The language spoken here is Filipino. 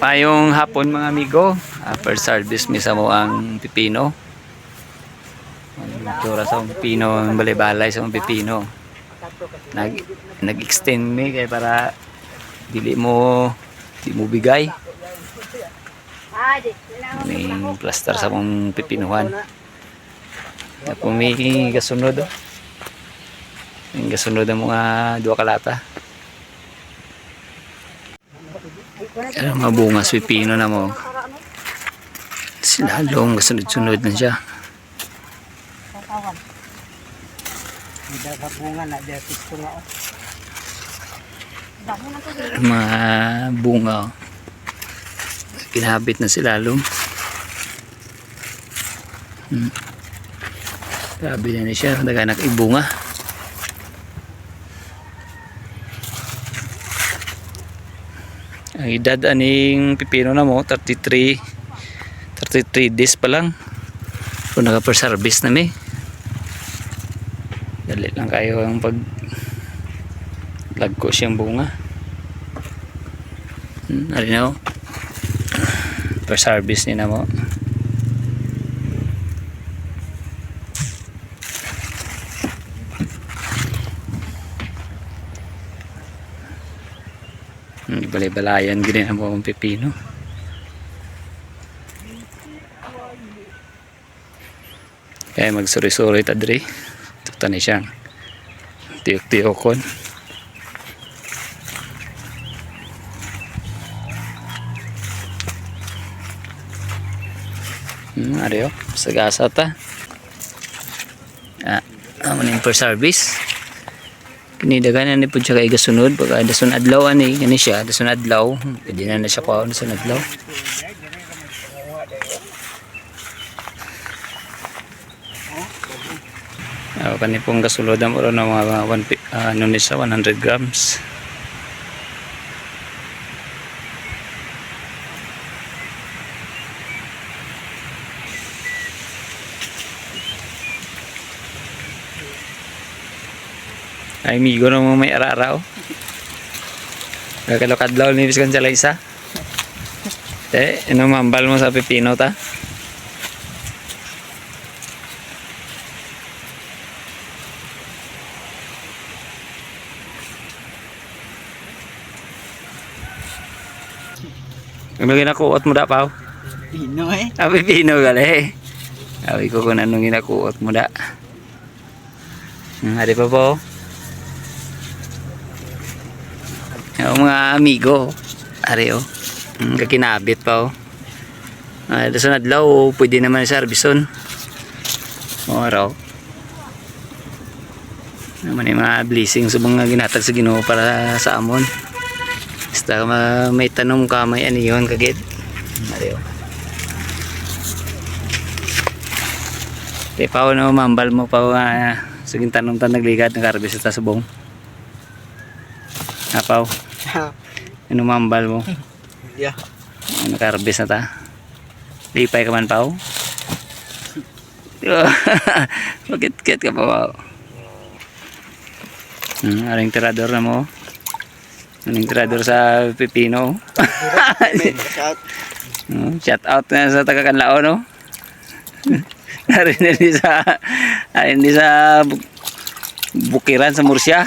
Mayong hapon mga amigo, first harvest mismo ang pipino. Ang tura sa pipino, ang balay-balay sa pipino. Nag-extend mi kaya para di mo bigay. May plaster sa mong pipinuhan. Tapos may kasunod. May kasunod ang mga 2 kalata. Ano mga bunga sa pipino na mo. Silalong kasunod-sunod na siya. Mga bunga. Kinabit na silalong. Grabe na siya. Naganak ibunga. Ang edad aning pipino na mo 33 days pa lang. Kung naka-per-service na mi. Dali lang kayo ang pag lagko siyang bunga. Alin na per-service ni na mo. Balay-balayan ganyan mo ang pipino. Kaya magsuri-suri tadri. Ito na siyang tiyok-tiyokon. Ariyo, sagasa ta. Aman yung per service. Kinidagan na po siya kay gasunod. Pagka dasun adlaw ani gani siya, dasun adlaw. Pwede na siya kuha dasun adlaw. Kani pong gasulod ang uro ng mga 100 grams. Ay migo na mo may ara-ara. Kakalokadlaw ni biskan sa isa. Ano mambal mo sa pipino ta? Ano ginakuot mo da pa? Pino eh. Pipino gali. Awi ko kung anong ginakuot mo da. Hari pa po. Mga amigo. Hari kakinabit pa dasun adlaw pwede naman sa servison. Araw. Naman yung mga blessing sa mga ginatag sa Ginoo para sa amon. Basta may tanong ka may ano yun kagid. Ariyo. Paw na mambal mo pa saging tanong tan nagligad ng karbis sa subong. Paw. Ano mambal mo? Yeah. Ano karbis na ta? Lipay ka man paw. Bakit ka pa paw? Aring tirador na mo. Aning tirador sa pipino. Shout out na sa taga-Kanlao no. Hindi sa Bukiran sa Murcia.